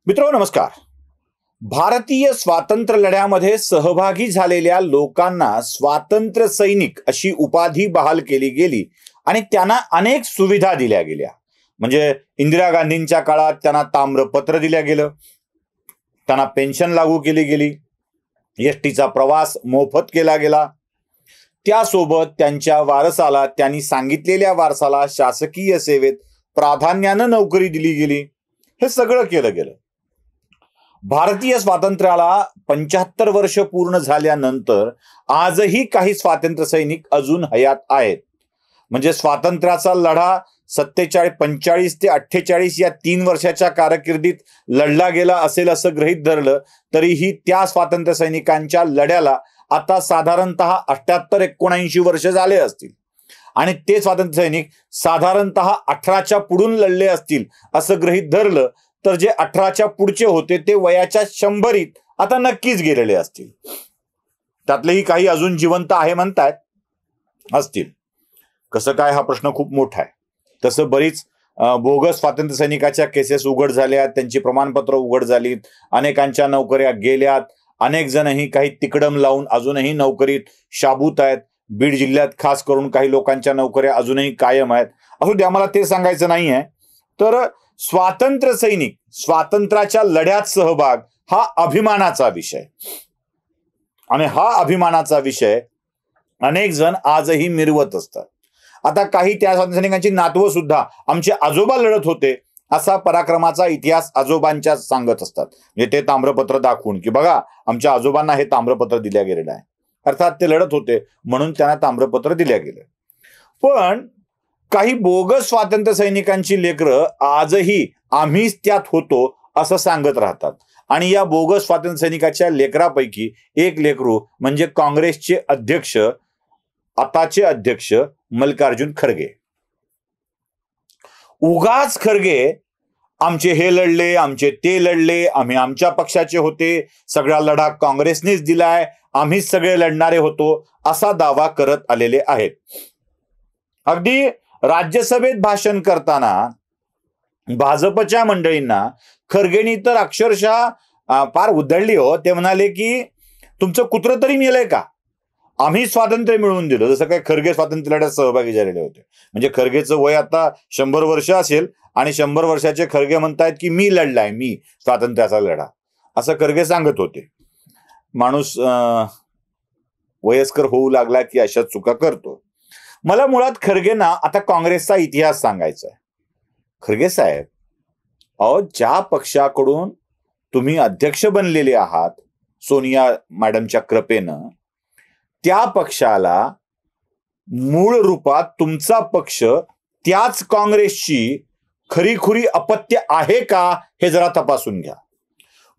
मित्रांनो नमस्कार. भारतीय स्वातंत्र्य लढ्यामध्ये सहभागी झालेल्या लोकांना स्वातंत्र्य सैनिक अशी उपाधी बहाल केली गेली आणि त्यांना अनेक सुविधा दिल्या गेल्या. म्हणजे इंदिरा गांधींच्या काळात त्यांना ताम्रपत्र दिल्या गेलं, त्यांना पेन्शन लागू केली गेली, एसटीचा प्रवास मोफत केला गेला. त्यासोबत त्यांच्या वारसाला, त्यांनी सांगितलेल्या वारसाला शासकीय सेवेत प्राधान्यानं नोकरी दिली गेली. हे सगळं केलं गेलं. भारतीय स्वातंत्र्याला 75 वर्ष पूर्ण झाल्यानंतर आजही काही स्वातंत्र्य सैनिक अजून हयात आहेत. म्हणजे स्वातंत्र्याचा लढा 45 ते 48 या 3 वर्षाच्या कारकिर्दीत लढला गेला असेल असं गृहीत धरलं तरीही त्या स्वातंत्र्य सैनिकांच्या लढ्याला आता साधारणतः 78-79 वर्ष झाले असतील आणि ते स्वातंत्र्य सैनिक साधारणतः 18च्या पुढून लढले असतील असं गृहीत धरलं तर जे 18च्या पुढचे होते ते वयाच्या 100रीत आता नक्कीच गेलेले असतील. त्यातलेही काही अजून जिवंत आहे म्हणतायत असतील. कसं काय हा प्रश्न खूप मोठा आहे. तसं बरीच बोगस स्वातंत्र्य सैनिकाच्या केसेस उघड झाल्या, त्यांची प्रमाणपत्र उघड झालीत, अनेकांच्या नोकऱ्या गेल्यात, अनेक जणही काही तिकडम लावून अजूनही नोकरीत शाबूत आहेत. बीड जिल्ह्यात खास करून काही लोकांच्या नोकऱ्या अजूनही कायम आहेत. असू दे, आम्हाला ते सांगायचं नाही आहे. तर स्वातंत्र्य सैनिक, स्वातंत्र्याच्या लढ्यात सहभाग हा अभिमानाचा विषय आणि हा अभिमानाचा विषय अनेक जण आजही मिरवत असतात. आता काही त्या स्वातंत्र्य सैनिकांची नातवं सुद्धा आमचे आजोबा लढत होते असा पराक्रमाचा इतिहास आजोबांच्या सांगत असतात. म्हणजे ते ताम्रपत्र दाखवून की बघा आमच्या आजोबांना हे ताम्रपत्र दिल्या गेलेलं आहे. अर्थात ते लढत होते म्हणून त्यांना ताम्रपत्र दिल्या गेलं. पण काही बोगस स्वातंत्र्य सैनिकांची लेकरं आजही आम्हीच त्यात होतो असं सांगत राहतात. आणि या बोगस स्वातंत्र्य सैनिकाच्या लेकरापैकी एक लेकरू म्हणजे काँग्रेसचे अध्यक्ष, आताचे अध्यक्ष मल्लिकार्जुन खरगे. उगाच खरगे आमचे हे लढले, आमचे ते लढले, आम्ही आमच्या पक्षाचे होते, सगळा लढा काँग्रेसनेच दिलाय, आम्हीच सगळे लढणारे होतो असा दावा करत आलेले आहेत. अगदी राज्यसभेत भाषण करताना भाजपच्या मंडळींना खरगेंनी तर अक्षरशः फार उधळली हो. ते म्हणाले की तुमचं कुत्रं तरी मेलंय का, आम्ही स्वातंत्र्य मिळवून दिलं. जसं काय खरगे स्वातंत्र्य लढ्यात सहभागी झालेले होते. म्हणजे खरगेचं वय आता 100 वर्ष असेल आणि 100 वर्षाचे खरगे म्हणतायत की मी लढलाय, मी स्वातंत्र्याचा लढा, असं खरगे सांगत होते. माणूस वयस्कर होऊ लागला की अशा चुका करतो. मला मुळात खरगेंना आता काँग्रेसचा इतिहास सांगायचा आहे. खरगे साहेब, अहो ज्या पक्षाकडून तुम्ही अध्यक्ष बनलेले आहात सोनिया मॅडमच्या कृपेनं, त्या पक्षाला मूळ रूपात तुमचा पक्ष त्याच काँग्रेसची खरीखुरी अपत्य आहे का हे जरा तपासून घ्या.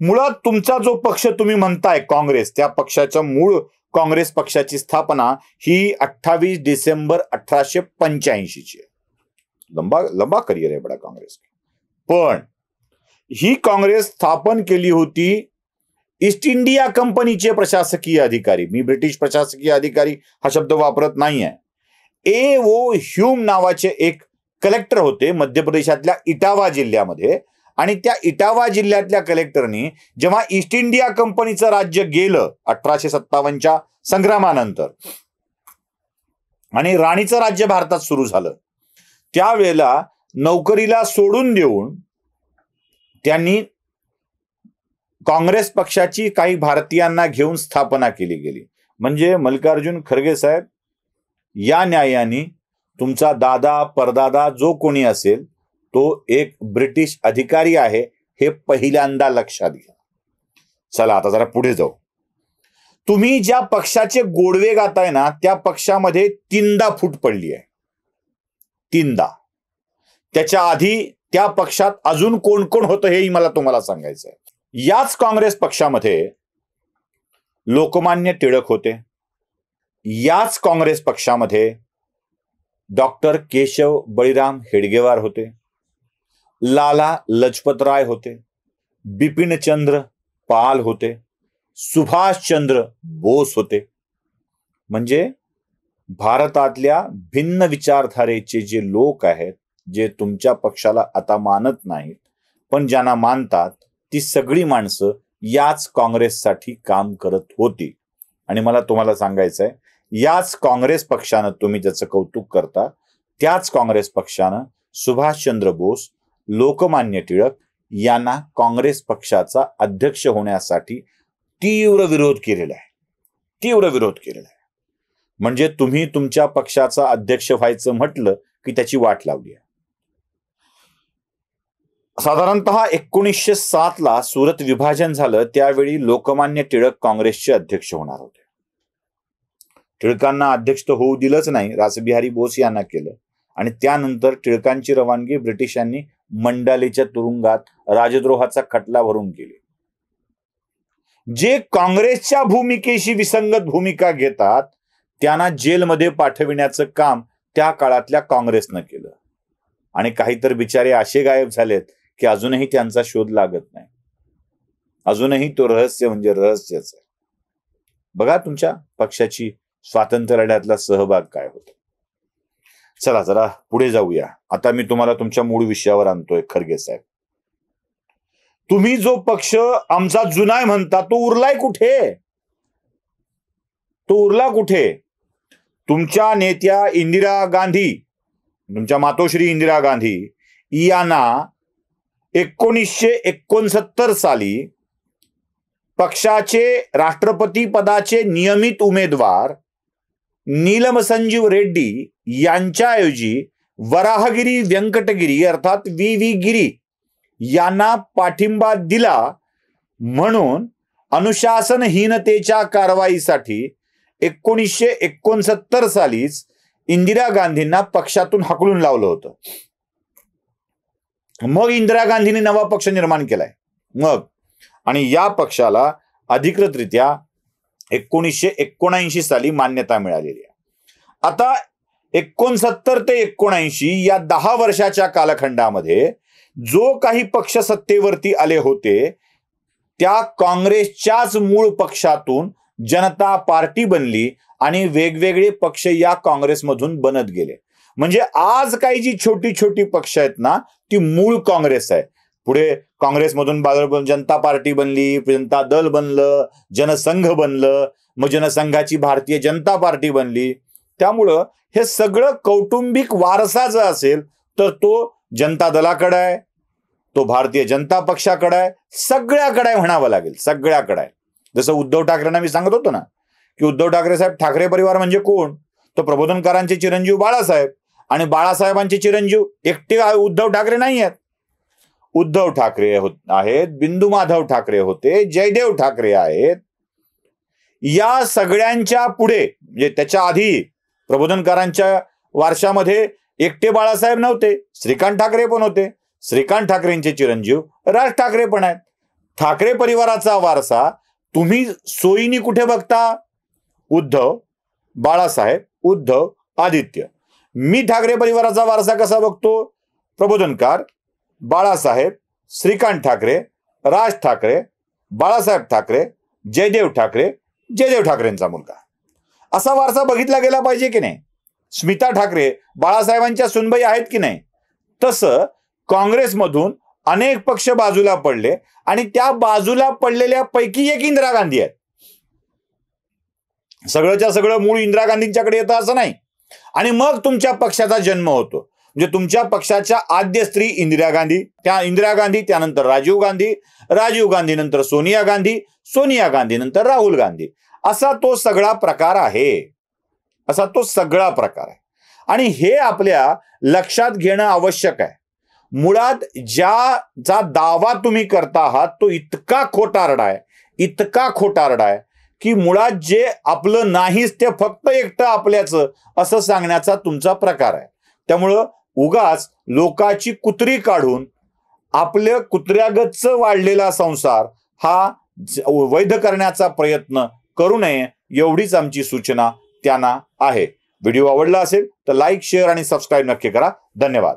मुळात तुमचा जो पक्ष तुम्ही म्हणताय काँग्रेस, त्या पक्षाचं मूळ काँग्रेस पक्षाची स्थापना ही 28 डिसेंबर 1885ची आहे. लंबा करियर आहे बडा काँग्रेस. पण ही काँग्रेस स्थापन केली होती ईस्ट इंडिया कंपनीचे प्रशासकीय अधिकारी. मी ब्रिटिश प्रशासकीय अधिकारी हा शब्द वापरत नाहीये. A.O. ह्यूम नावाचे एक कलेक्टर होते मध्य प्रदेशातल्या इटावा जिल्ह्यामध्ये. आणि त्या इटावा जिल्ह्यातल्या कलेक्टरनी जेव्हा ईस्ट इंडिया कंपनीचं राज्य गेलं 1857च्या संग्रामानंतर आणि राणीचं राज्य भारतात सुरू झालं, त्यावेळेला नोकरीला सोडून देऊन त्यांनी काँग्रेस पक्षाची काही भारतीयांना घेऊन स्थापना केली गेली. म्हणजे मल्लिकार्जुन खरगे साहेब, या न्यायाने तुमचा दादा परदादा जो कोणी असेल तो एक ब्रिटिश अधिकारी आहे हे पहिल्यांदा लक्षात घ्या. चला आता जरा पुढे जाऊ. तुम्ही ज्या पक्षाचे गोडवे गाताय ना, त्या पक्षामध्ये 3दा फूट पडली आहे. 3दा. त्याच्या आधी त्या पक्षात अजून कोण कोण होतं हेही मला तुम्हाला सांगायचं आहे. याच काँग्रेस पक्षामध्ये लोकमान्य टिळक होते. याच काँग्रेस पक्षामध्ये डॉक्टर केशव बळीराम हेडगेवार होते, लाला लजपतराय होते, बिपिनचंद्र पाल होते, सुभाषचंद्र बोस होते. म्हणजे भारतातल्या भिन्न विचारधारेचे जे लोक आहेत, जे तुमच्या पक्षाला आता मानत नाहीत पण ज्यांना मानतात, ती सगळी माणसं याच काँग्रेससाठी काम करत होती. आणि मला तुम्हाला सांगायचं आहे, याच काँग्रेस पक्षानं, तुम्ही ज्याचं कौतुक करता, त्याच काँग्रेस पक्षानं सुभाषचंद्र बोस, लोकमान्य टिळक यांना काँग्रेस पक्षाचा अध्यक्ष होण्यासाठी तीव्र विरोध केलेला आहे. तीव्र विरोध केलेला आहे. म्हणजे तुम्ही तुमच्या पक्षाचा अध्यक्ष व्हायचं म्हटलं की त्याची वाट लावली आहे. साधारणतः 1907 सुरत विभाजन झालं, त्यावेळी लोकमान्य टिळक काँग्रेसचे अध्यक्ष होणार होते. टिळकांना अध्यक्ष तर होऊ दिलंच नाही, रासबिहारी बोस यांना केलं. आणि त्यानंतर टिळकांची रवानगी ब्रिटिशांनी मंडालेच्या तुरुंगात राजद्रोहाचा खटला भरून केली. जे काँग्रेसच्या भूमिकेशी विसंगत भूमिका घेतात त्यांना जेलमध्ये पाठविण्याचं काम त्या काळातल्या काँग्रेसनं केलं. आणि काहीतरी बिचारे असे गायब झालेत की अजूनही त्यांचा शोध लागत नाही. अजूनही तो रहस्य म्हणजे रहस्यच आहे. बघा तुमच्या पक्षाची स्वातंत्र्य लढ्यातला सहभाग काय होता. चला जरा पुढे जाऊया. आता मी तुम्हाला तुमच्या मूळ विषयावर आणतोय. खरगे साहेब, तुम्ही जो पक्ष आमचा जुना आहे म्हणता, तो उरलाय कुठे? तो उरला कुठे? तुमच्या नेत्या इंदिरा गांधी, तुमच्या मातोश्री इंदिरा गांधी यांना 1969 साली पक्षाचे राष्ट्रपती पदाचे नियमित उमेदवार नीलम संजीव रेड्डी यांच्याऐवजी वराहगिरी व्यंकटगिरी अर्थात व्ही गिरी यांना पाठिंबा दिला. म्हणून अनुशासनहीनतेच्या कारवाईसाठी 1969 सालीच इंदिरा गांधींना पक्षातून हाकलून लावलं होतं. मग इंदिरा गांधींनी नवा पक्ष निर्माण केलाय. मग आणि या पक्षाला अधिकृतरित्या 1979 साली मान्यता मिळालेली आहे. आता 69 ते 79 या 10 वर्षाच्या कालखंडामध्ये जो काही पक्ष सत्तेवरती आले होते त्या काँग्रेसच्याच मूळ पक्षातून जनता पार्टी बनली आणि वेगवेगळे पक्ष या काँग्रेसमधून बनत गेले. म्हणजे आज काही जी छोटी छोटी पक्ष आहेत ना, ती मूळ काँग्रेस आहे. पुढे काँग्रेसमधून जनता पार्टी बनली, जनता दल बनलं, जनसंघ बनलं, मग जनसंघाची भारतीय जनता पार्टी बनली. त्यामुळं हे सगळं कौटुंबिक वारसा जर असेल तर तो जनता दलाकडे आहे, तो भारतीय जनता पक्षाकडे आहे, सगळ्याकडे म्हणावं लागेल, सगळ्याकडे आहे. जसं उद्धव ठाकरेंना मी सांगत होतो ना की उद्धव ठाकरे साहेब, ठाकरे परिवार म्हणजे कोण? तो प्रबोधनकारांचे चिरंजीव बाळासाहेब, आणि बाळासाहेबांचे चिरंजीव एकटे उद्धव ठाकरे नाही आहेत. उद्धव ठाकरे आहेत, बिंदू माधव ठाकरे होते, जयदेव ठाकरे आहेत. या सगळ्यांच्या पुढे म्हणजे त्याच्या आधी प्रबोधनकारांच्या वारशामध्ये एकटे बाळासाहेब नव्हते, श्रीकांत ठाकरे पण होते. श्रीकांत ठाकरेंचे चिरंजीव राज ठाकरे पण आहेत. ठाकरे परिवाराचा वारसा तुम्ही सोयीनी कुठे बघता? उद्धव, बाळासाहेब, उद्धव, आदित्य. मी ठाकरे परिवाराचा वारसा कसा बघतो? प्रबोधनकार, बाळासाहेब, श्रीकांत ठाकरे, राज ठाकरे, बाळासाहेब ठाकरे, जयदेव ठाकरे, जयदेव ठाकरेंचा मुलगा, असा वारसा बघितला गेला पाहिजे की नाही? स्मिता ठाकरे बाळासाहेबांच्या सुनबाई आहेत की नाही? तसं काँग्रेसमधून अनेक पक्ष बाजूला पडले आणि त्या बाजूला पडलेल्या पैकी एक इंदिरा गांधी आहेत. सगळंच्या सगळं मूळ इंदिरा गांधींच्याकडे येतं असं नाही. आणि मग तुमच्या पक्षाचा जन्म होतो. म्हणजे तुमच्या पक्षाच्या आद्य स्त्री इंदिरा गांधी, त्या इंदिरा गांधी, त्यानंतर राजीव गांधी, राजीव गांधी नंतर सोनिया गांधी, सोनिया गांधी नंतर राहुल गांधी, असा तो सगळा प्रकार आहे. असा तो सगळा प्रकार आहे. आणि हे आपल्या लक्षात घेणं आवश्यक आहे. मुळात ज्याचा दावा तुम्ही करता आहात तो इतका खोटारडा आहे, इतका खोटारडा आहे की मुळात जे आपलं नाहीच ते फक्त एकटं आपल्याचं असं सांगण्याचा तुमचा प्रकार आहे. त्यामुळं उगाच लोकाची कुत्री काढून आपल्या कुत्र्यागतचं वाढलेला संसार हा वैध करण्याचा प्रयत्न करू नये, एवढीच आमची सूचना त्यांना आहे. व्हिडिओ आवडला असेल तर लाईक, शेअर आणि सबस्क्राईब नक्की करा. धन्यवाद.